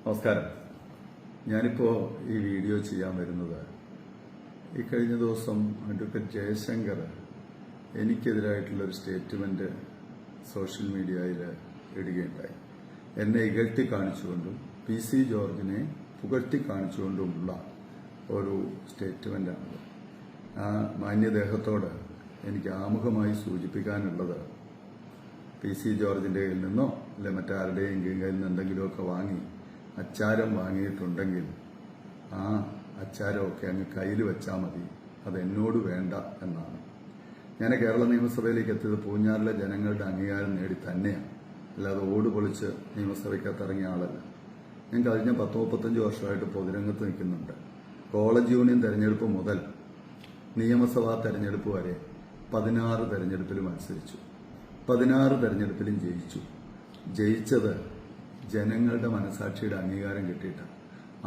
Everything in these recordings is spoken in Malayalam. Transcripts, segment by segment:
നമസ്കാരം. ഞാനിപ്പോൾ ഈ വീഡിയോ ചെയ്യാൻ വരുന്നത് ഈ കഴിഞ്ഞ ദിവസം അഡ്വക്കേറ്റ് ജയശങ്കർ എനിക്കെതിരായിട്ടുള്ളൊരു സ്റ്റേറ്റ്മെന്റ് സോഷ്യൽ മീഡിയയിൽ ഇടുകയുണ്ടായി. എന്നെ ഇകഴ്ത്തി കാണിച്ചുകൊണ്ടും PC ജോർജിനെ പുകഴ്ത്തി കാണിച്ചുകൊണ്ടുമുള്ള ഒരു സ്റ്റേറ്റ്മെന്റാണത്. ആ മാന്യദേഹത്തോട് എനിക്ക് ആമുഖമായി സൂചിപ്പിക്കാനുള്ളത്, PC ജോർജിന്റെ കയ്യിൽ നിന്നോ അല്ലെ മറ്റാരുടെയും കയ്യിൽ നിന്ന് എന്തെങ്കിലുമൊക്കെ വാങ്ങി അച്ചാരം വാങ്ങിയിട്ടുണ്ടെങ്കിൽ ആ അച്ചാരമൊക്കെ അങ്ങ് കയ്യിൽ വെച്ചാൽ മതി, അത് എന്നോട് വേണ്ട എന്നാണ്. ഞാൻ കേരള നിയമസഭയിലേക്ക് എത്തിയത് പൂഞ്ഞാറിലെ ജനങ്ങളുടെ അംഗീകാരം നേടി തന്നെയാണ്, അല്ലാതെ ഓട് പൊളിച്ച് നിയമസഭയ്ക്കകത്ത് ഇറങ്ങിയ ആളല്ല. ഞാൻ കഴിഞ്ഞ 10-35 വർഷമായിട്ട് പൊതുരംഗത്ത് നിൽക്കുന്നുണ്ട്. കോളേജ് യൂണിയൻ തെരഞ്ഞെടുപ്പ് മുതൽ നിയമസഭാ തെരഞ്ഞെടുപ്പ് വരെ 16 തെരഞ്ഞെടുപ്പിൽ മത്സരിച്ചു. 16 തെരഞ്ഞെടുപ്പിലും ജയിച്ചു. ജയിച്ചത് ജനങ്ങളുടെ മനസാക്ഷിയുടെ അംഗീകാരം കിട്ടിയിട്ടാണ്.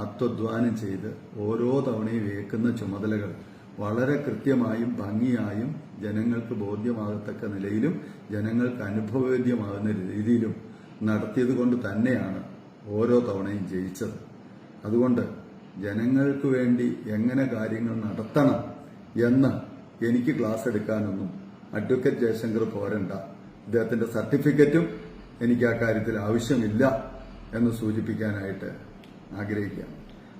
അത്വധ്വാനം ചെയ്ത് ഓരോ തവണയും ഏൽക്കുന്ന ചുമതലകൾ വളരെ കൃത്യമായും ഭംഗിയായും ജനങ്ങൾക്ക് ബോധ്യമാകത്തക്ക നിലയിലും ജനങ്ങൾക്ക് അനുഭവവേദ്യമാകുന്ന രീതിയിലും നടത്തിയത് കൊണ്ട് തന്നെയാണ് ഓരോ തവണയും ജയിച്ചത്. അതുകൊണ്ട് ജനങ്ങൾക്ക് വേണ്ടി എങ്ങനെ കാര്യങ്ങൾ നടത്തണം എന്ന് എനിക്ക് ക്ലാസ് എടുക്കാനൊന്നും അഡ്വക്കേറ്റ് ജയശങ്കർ പോരണ്ട. ഇദ്ദേഹത്തിന്റെ സർട്ടിഫിക്കറ്റും എനിക്ക് ആ കാര്യത്തിൽ ആവശ്യമില്ല എന്ന് സൂചിപ്പിക്കാനായിട്ട് ആഗ്രഹിക്കുകയാണ്.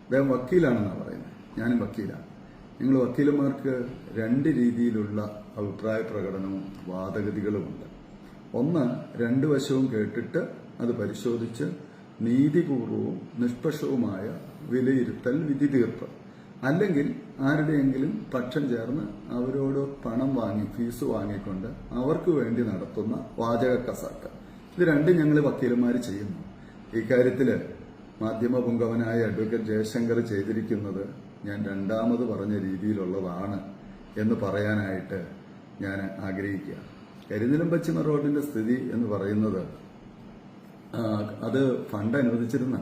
അദ്ദേഹം വക്കീലാണെന്നാണ് പറയുന്നത്. ഞാനും വക്കീലാണ്. നിങ്ങൾ വക്കീലന്മാർക്ക് 2 രീതിയിലുള്ള അഭിപ്രായ പ്രകടനവും വാദഗതികളുമുണ്ട്. ഒന്ന്, 2 വശവും കേട്ടിട്ട് അത് പരിശോധിച്ച് നീതിപൂർവവും നിഷ്പക്ഷവുമായ വിലയിരുത്തൽ, വിധി തീർപ്പ്. അല്ലെങ്കിൽ ആരുടെയെങ്കിലും പക്ഷം ചേർന്ന് അവരോട് പണം വാങ്ങി, ഫീസ് വാങ്ങിക്കൊണ്ട് അവർക്ക് വേണ്ടി നടത്തുന്ന വാചക കസാക്ക്. ഇത് 2 ഞങ്ങൾ വക്കീലന്മാർ ചെയ്യുന്നു. ഇക്കാര്യത്തിൽ മാധ്യമപുങ്കവനായ അഡ്വക്കേറ്റ് ജയശങ്കർ ചെയ്തിരിക്കുന്നത് ഞാൻ രണ്ടാമത് പറഞ്ഞ രീതിയിലുള്ളതാണ് എന്ന് പറയാനായിട്ട് ഞാൻ ആഗ്രഹിക്കുക. കരിനിലം പശ്ചിമ റോഡിന്റെ സ്ഥിതി എന്ന് പറയുന്നത് അത് ഫണ്ട് അനുവദിച്ചിരുന്ന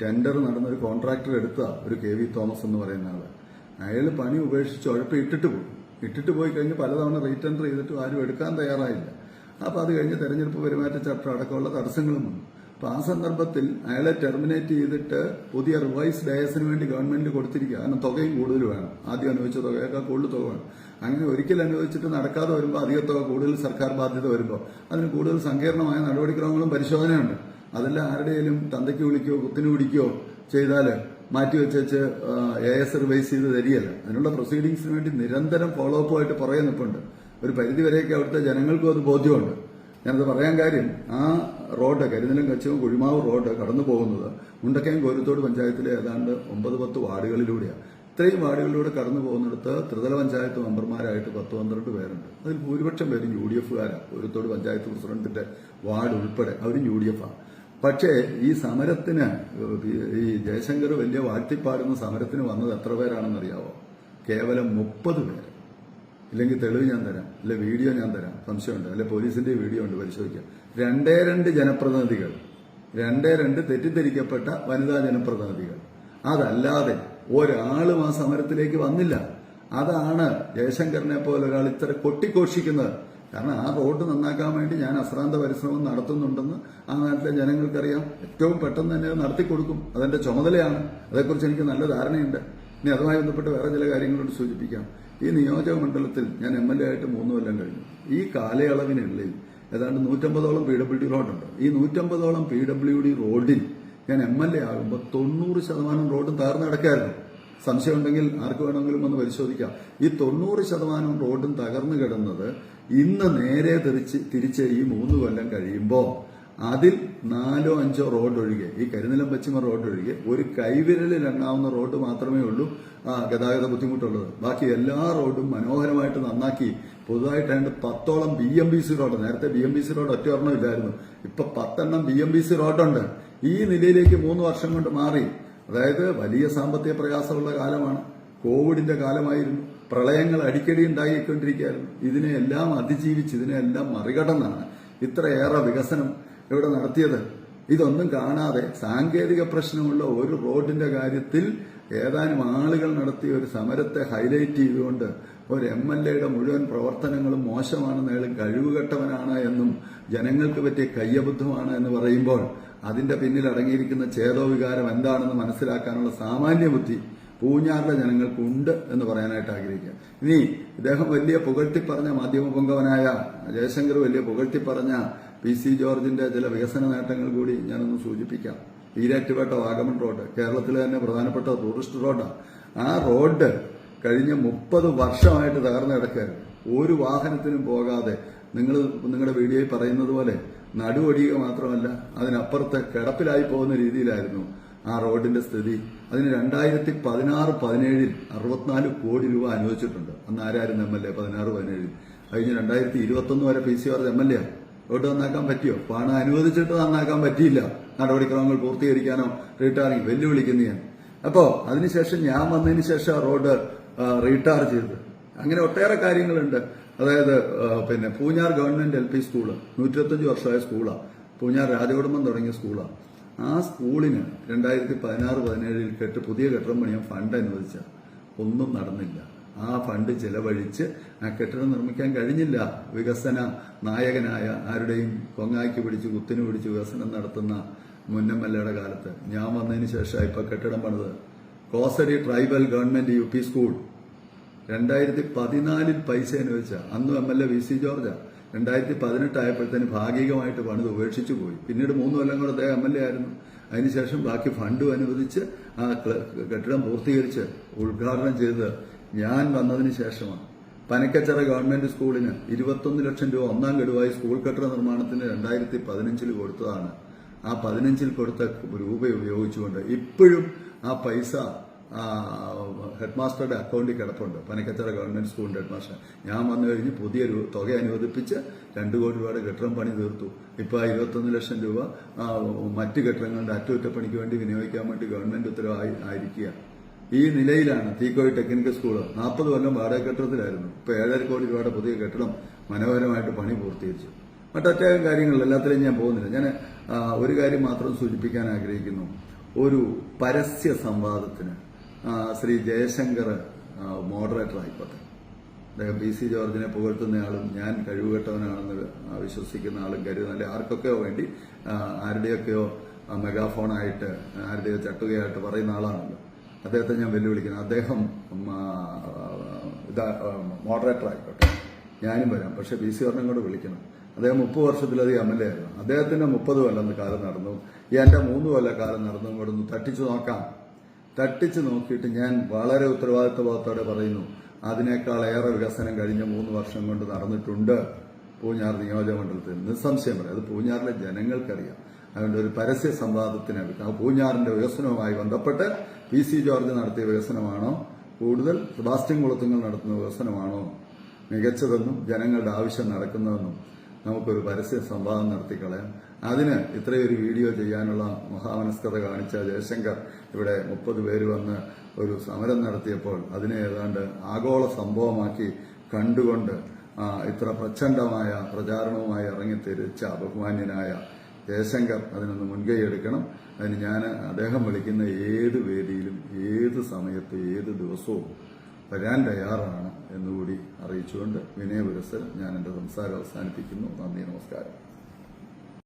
ടെൻഡർ നടന്ന ഒരു കോൺട്രാക്ടർ എടുത്ത ഒരു KV തോമസ് എന്ന് പറയുന്ന ആള്, അയാൾ പണി ഉപേക്ഷിച്ച് ഉഴപ്പ് ഇട്ടിട്ട് പോയി കഴിഞ്ഞ് പലതവണ റീടെൻഡർ ചെയ്തിട്ടും ആരും എടുക്കാൻ തയ്യാറായില്ല. അപ്പൊ അത് കഴിഞ്ഞ് തെരഞ്ഞെടുപ്പ് പെരുമാറ്റ ചട്ടം അടക്കമുള്ള തടസ്സങ്ങളും വന്നു. അപ്പൊ ആ സന്ദർഭത്തിൽ അയാളെ ടെർമിനേറ്റ് ചെയ്തിട്ട് പുതിയ റിവൈസ്ഡ് ഡയസിന് വേണ്ടി ഗവൺമെന്റ് കൊടുത്തിരിക്കുക. കാരണം തുകയും കൂടുതൽ വേണം. ആദ്യം അനുവദിച്ച തുകയേക്കാൾ കൂടുതൽ തുക വേണം. അങ്ങനെ ഒരിക്കൽ അനുവദിച്ചിട്ട് നടക്കാതെ വരുമ്പോൾ അധിക തുക കൂടുതൽ സർക്കാർ ബാധ്യത വരുമ്പോൾ അതിന് കൂടുതൽ സങ്കീർണമായ നടപടിക്രമങ്ങളും പരിശോധനയുണ്ട്. അതെല്ലാം ആരുടെയും തന്തയ്ക്ക് വിളിക്കുകയോ കുത്തിന് പിടിക്കുകയോ ചെയ്താൽ മാറ്റിവെച്ച് AS റിവൈസ് ചെയ്ത് തരികയല്ല. അതിനുള്ള പ്രൊസീഡിങ്സിന് വേണ്ടി നിരന്തരം ഫോളോ അപ്പ് ആയിട്ട് പുറകെ നിൽപ്പുണ്ട്. ഒരു പരിധിവരെയൊക്കെ അവിടുത്തെ ജനങ്ങൾക്കും അത് ബോധ്യമുണ്ട്. ഞാനത് പറയാൻ കാര്യം, ആ റോഡ് കരിനിലം കച്ചവും കുഴിമാവ് റോഡ് കടന്നു പോകുന്നത് മുണ്ടക്കയം കോരുത്തോട് പഞ്ചായത്തിലെ ഏതാണ്ട് 9-10 വാർഡുകളിലൂടെയാണ്. ഇത്രയും വാർഡുകളിലൂടെ കടന്നു പോകുന്നിടത്ത് ത്രിതല പഞ്ചായത്ത് മെമ്പർമാരായിട്ട് 10-12 പേരുണ്ട്. അതിൽ ഭൂരിപക്ഷം പേരും UDF-കാരാണ്. കോരുത്തോട് പഞ്ചായത്ത് പ്രസിഡന്റിന്റെ വാർഡ് ഉൾപ്പെടെ അവരും UDF-ആണ്. പക്ഷേ ഈ സമരത്തിന് ഈ ജയശങ്കർ വലിയ വാഴ്ത്തിപ്പാടുന്ന സമരത്തിന് വന്നത് എത്ര പേരാണെന്നറിയാവോ? കേവലം 30 പേര്. ഇല്ലെങ്കിൽ തെളിവ് ഞാൻ തരാം, അല്ലെ വീഡിയോ ഞാൻ തരാം, സംശയമുണ്ട്, അല്ലെ പോലീസിന്റെ വീഡിയോ ഉണ്ട്, പരിശോധിക്കാം. 2 ജനപ്രതിനിധികൾ, 2 തെറ്റിദ്ധരിക്കപ്പെട്ട വനിതാ ജനപ്രതിനിധികൾ. അതല്ലാതെ ഒരാളും ആ സമരത്തിലേക്ക് വന്നില്ല. അതാണ് ജയശങ്കറിനെ പോലെ ഒരാൾ ഇത്ര കൊട്ടിഘോഷിക്കുന്നത്. കാരണം ആ റോഡ് നന്നാക്കാൻ വേണ്ടി ഞാൻ അശ്രാന്ത പരിശ്രമം നടത്തുന്നുണ്ടെന്ന് ആ നാട്ടിലെ ജനങ്ങൾക്കറിയാം. ഏറ്റവും പെട്ടെന്ന് തന്നെ നടത്തിക്കൊടുക്കും. അതെന്റെ ചുമതലയാണ്. അതേക്കുറിച്ച് എനിക്ക് നല്ല ധാരണയുണ്ട്. ഇനി അതുമായി ബന്ധപ്പെട്ട് വേറെ ചില കാര്യങ്ങളോട് സൂചിപ്പിക്കാം. ഈ നിയോജക മണ്ഡലത്തിൽ ഞാൻ MLA ആയിട്ട് 3 കൊല്ലം കഴിഞ്ഞു. ഈ കാലയളവിനുള്ളിൽ ഏതാണ്ട് 150ഓളം PWD റോഡുണ്ട്. ഈ 150ഓളം PWD റോഡിൽ ഞാൻ MLA ആകുമ്പോൾ 90% റോഡും തകർന്നു കിടക്കായിരുന്നു. സംശയമുണ്ടെങ്കിൽ ആർക്ക് വേണമെങ്കിലും ഒന്ന് പരിശോധിക്കാം. ഈ 90% റോഡും തകർന്നു കിടന്നത് ഇന്ന് നേരെ തിരിച്ച് ഈ 3 കൊല്ലം കഴിയുമ്പോൾ അതിൽ 4-5 റോഡ് ഒഴികെ, ഈ കരിനിലം പശ്ചിമ റോഡ് ഒഴികെ ഒരു കൈവിരലിൽ എണ്ണാവുന്ന റോഡ് മാത്രമേ ഉള്ളൂ ഗതാഗത ബുദ്ധിമുട്ടുള്ളത്. ബാക്കി എല്ലാ റോഡും മനോഹരമായിട്ട് നന്നാക്കി പുതുതായിട്ട് 10ഓളം BMBC റോഡ്. നേരത്തെ BMBC റോഡ് ഒറ്റ ഒരെണ്ണം ഇല്ലായിരുന്നു. ഇപ്പൊ 10 BMBC റോഡുണ്ട്. ഈ നിലയിലേക്ക് 3 വർഷം കൊണ്ട് മാറി. അതായത് വലിയ സാമ്പത്തിക പ്രയാസമുള്ള കാലമാണ്. കോവിഡിന്റെ കാലമായിരുന്നു. പ്രളയങ്ങൾ അടിക്കടി ഉണ്ടായിക്കൊണ്ടിരിക്കുകയായിരുന്നു. ഇതിനെയെല്ലാം അതിജീവിച്ച് ഇതിനെല്ലാം മറികടന്നാണ് ഇത്രയേറെ വികസനം ഇവിടെ നടത്തിയത്. ഇതൊന്നും കാണാതെ സാങ്കേതിക പ്രശ്നമുള്ള ഒരു റോഡിന്റെ കാര്യത്തിൽ ഏതാനും ആളുകൾ നടത്തിയ ഒരു സമരത്തെ ഹൈലൈറ്റ് ചെയ്തുകൊണ്ട് ഒരു MLAയുടെ മുഴുവൻ പ്രവർത്തനങ്ങളും മോശമാണെന്ന്, അയാൾ കഴിവുകെട്ടവനാണ് എന്നും ജനങ്ങൾക്ക് പറ്റിയ കയ്യബദ്ധമാണ് എന്ന് പറയുമ്പോൾ അതിന്റെ പിന്നിൽ അടങ്ങിയിരിക്കുന്ന ചേതോവികാരം എന്താണെന്ന് മനസ്സിലാക്കാനുള്ള സാമാന്യ ബുദ്ധി പൂഞ്ഞാറിലെ ജനങ്ങൾക്കുണ്ട് എന്ന് പറയാനായിട്ട് ആഗ്രഹിക്കുക. ഇനി ഇദ്ദേഹം വലിയ പുകഴ്ത്തി പറഞ്ഞ മാധ്യമപുങ്കവനായ ജയശങ്കർ വലിയ പുകഴ്ത്തി പറഞ്ഞ PC ജോർജിന്റെ ചില വികസന നേട്ടങ്ങൾ കൂടി ഞാനൊന്ന് സൂചിപ്പിക്കാം. ഈരാറ്റുപേട്ട വാഗമൺ റോഡ് കേരളത്തിലെ തന്നെ പ്രധാനപ്പെട്ട ടൂറിസ്റ്റ് റോഡാണ്. ആ റോഡ് കഴിഞ്ഞ 30 വർഷമായിട്ട് തകർന്നു കിടക്കുകയായിരുന്നു. ഒരു വാഹനത്തിനും പോകാതെ നിങ്ങളുടെ വീഡിയോയിൽ പറയുന്നത് പോലെ നടുവൊടിയുക മാത്രമല്ല അതിനപ്പുറത്ത് കിടപ്പിലായി പോകുന്ന രീതിയിലായിരുന്നു ആ റോഡിന്റെ സ്ഥിതി. അതിന് 2016-17 64 കോടി രൂപ അനുവദിച്ചിട്ടുണ്ട്. അന്ന് ആരായിരുന്നു MLA? 16-17 കഴിഞ്ഞ് 2021 വരെ PC ജോർജ് MLA. റോഡ് നന്നാക്കാൻ പറ്റിയോ? പണം അനുവദിച്ചിട്ട് നന്നാക്കാൻ പറ്റിയില്ല. നടപടിക്രമങ്ങൾ പൂർത്തീകരിക്കാനോ റീടാറിങ് വെല്ലുവിളിക്കുന്ന ഞാൻ. അപ്പോ അതിനുശേഷം ഞാൻ വന്നതിന് ശേഷം റോഡ് റീടാർ ചെയ്ത് അങ്ങനെ ഒട്ടേറെ കാര്യങ്ങളുണ്ട്. അതായത് പിന്നെ പൂഞ്ഞാർ ഗവൺമെന്റ് LP സ്കൂള് 125 വർഷമായ സ്കൂളാണ്. പൂഞ്ഞാർ രാജകുടുംബം തുടങ്ങിയ സ്കൂളാണ്. ആ സ്കൂളിന് 2016-17 പുതിയ കെട്ടിടം പണിയാൻ ഫണ്ട് അനുവദിച്ച ഒന്നും നടന്നില്ല. ആ ഫണ്ട് ചെലവഴിച്ച് ആ കെട്ടിടം നിർമ്മിക്കാൻ കഴിഞ്ഞില്ല. വികസന നായകനായ ആരുടെയും കൊങ്ങായ്ക്ക് പിടിച്ച് കുത്തിന് പിടിച്ച് വികസനം നടത്തുന്ന മുൻ MLA കാലത്ത് ഞാൻ വന്നതിന് ശേഷം ഇപ്പൊ കെട്ടിടം പണിത് കോസരി ട്രൈബൽ ഗവൺമെന്റ് UP സ്കൂൾ 2014 പൈസ അനുവദിച്ച അന്ന് MLA VC ജോർജ് 2018 ആയപ്പോഴത്തേന് ഭാഗികമായിട്ട് പണിത് ഉപേക്ഷിച്ചു പോയി. പിന്നീട് 3 കൊല്ലം കൂടെ അദ്ദേഹം MLA ആയിരുന്നു. അതിനുശേഷം ബാക്കി ഫണ്ടും അനുവദിച്ച് ആ കെട്ടിടം പൂർത്തീകരിച്ച് ഉദ്ഘാടനം ചെയ്ത് ഞാൻ വന്നതിന് ശേഷമാണ്. പനക്കച്ചിറ ഗവൺമെന്റ് സ്കൂളിന് 21 ലക്ഷം രൂപ ഒന്നാം ഗഡുവായി സ്കൂൾ കെട്ടിട നിർമ്മാണത്തിന് 2015 കൊടുത്തതാണ്. ആ 15 കൊടുത്ത രൂപ ഉപയോഗിച്ചുകൊണ്ട് ഇപ്പോഴും ആ പൈസ ഹെഡ്മാസ്റ്ററുടെ അക്കൗണ്ടിൽ കിടപ്പുണ്ട്. പനക്കച്ചിറ ഗവൺമെന്റ് സ്കൂളിന്റെ ഹെഡ്മാസ്റ്റർ ഞാൻ വന്നു കഴിഞ്ഞ് പുതിയ തുക അനുവദിപ്പിച്ച് 2 കോടി രൂപയുടെ കെട്ടിടം പണി തീർത്തു. ഇപ്പൊ 21 ലക്ഷം രൂപ മറ്റ് കെട്ടിടങ്ങളുടെ അറ്റകുറ്റപ്പണിക്ക് വേണ്ടി വിനിയോഗിക്കാൻ വേണ്ടി ഗവൺമെന്റ് ഉത്തരവായി ആയിരിക്കുക. ഈ നിലയിലാണ് തീക്കോയി ടെക്നിക്കൽ സ്കൂള് 40 കൊല്ലം വാടക കെട്ടിടത്തിലായിരുന്നു. ഇപ്പൊ 7.5 കോടി രൂപയുടെ പുതിയ കെട്ടിടം മനോഹരമായിട്ട് പണി പൂർത്തീകരിച്ചു. മറ്റൊറ്റേകം കാര്യങ്ങൾ എല്ലാത്തിലും ഞാൻ പോകുന്നില്ല. ഞാൻ ഒരു കാര്യം മാത്രം സൂചിപ്പിക്കാൻ ആഗ്രഹിക്കുന്നു. ഒരു പരസ്യ സംവാദത്തിന് ശ്രീ ജയശങ്കർ മോഡറേറ്റർ ആയിക്കോട്ടെ. അദ്ദേഹം PC ജോർജിനെ പുകഴ്ത്തുന്നയാളും ഞാൻ കഴിവുകെട്ടവനാണെന്ന് വിശ്വസിക്കുന്ന ആളും കരുതുന്ന ആർക്കൊക്കെയോ വേണ്ടി ആരുടെയൊക്കെയോ മെഗാഫോണായിട്ട് ആരുടെയോ ചട്ടുകയായിട്ട് പറയുന്ന ആളാണല്ലോ. അദ്ദേഹത്തെ ഞാൻ വെല്ലുവിളിക്കുന്നു. അദ്ദേഹം മോഡറേറ്റർ ആയിക്കോട്ടെ, ഞാനും വരാം. പക്ഷെ PC ജോർജിനെ കൂടെ വിളിക്കണം. അദ്ദേഹം 30 വർഷത്തിലധികം MLA ആയിരുന്നു. അദ്ദേഹത്തിന്റെ 30 കൊല്ലം കാലം നടന്നു, എന്റെ 3 കൊല്ലക്കാലം നടന്നു. കൂടെ ഒന്ന് തട്ടിച്ചു നോക്കാം. തട്ടിച്ചു നോക്കിയിട്ട് ഞാൻ വളരെ ഉത്തരവാദിത്വബോധത്തോടെ പറയുന്നു, അതിനേക്കാളേറെ വികസനം കഴിഞ്ഞ 3 വർഷം കൊണ്ട് നടന്നിട്ടുണ്ട് പൂഞ്ഞാർ നിയോജകമണ്ഡലത്തിൽ. നിസ്സംശയം പറയാം. അത് പൂഞ്ഞാറിലെ ജനങ്ങൾക്കറിയാം. അതുകൊണ്ട് ഒരു പരസ്യ സംവാദത്തിന് പൂഞ്ഞാറിന്റെ വികസനവുമായി ബന്ധപ്പെട്ട് PC ജോർജ് നടത്തിയ വികസനമാണോ കൂടുതൽ സെബാസ്റ്റ്യൻ കുളത്തുങ്കൽ നടത്തുന്ന വികസനമാണോ മികച്ചതെന്നും ജനങ്ങളുടെ ആവശ്യം നടക്കുന്നതെന്നും നമുക്കൊരു പരസ്യ സംവാദം നടത്തിക്കളയാം. അതിന് ഇത്രയൊരു വീഡിയോ ചെയ്യാനുള്ള മഹാമനസ്കത കാണിച്ച ജയശങ്കർ ഇവിടെ 30 പേര് വന്ന് ഒരു സമരം നടത്തിയപ്പോൾ അതിനെ ഏതാണ്ട് ആഗോള സംഭവമാക്കി കണ്ടുകൊണ്ട് ഇത്ര പ്രചണ്ഡമായ പ്രചാരണവുമായി ഇറങ്ങിത്തിരിച്ച ബഹുമാന്യനായ ജയശങ്കർ അതിനൊന്ന് മുൻകൈ എടുക്കണം. അതിന് ഞാൻ അദ്ദേഹം വിളിക്കുന്ന ഏത് വേദിയിലും ഏത് സമയത്ത് ഏത് ദിവസവും വരാൻ തയ്യാറാണ് എന്നുകൂടി അറിയിച്ചുകൊണ്ട് വിനയപുരസ്സരം ഞാൻ എന്റെ സംസാരം അവസാനിപ്പിക്കുന്നു. നന്ദി, നമസ്കാരം.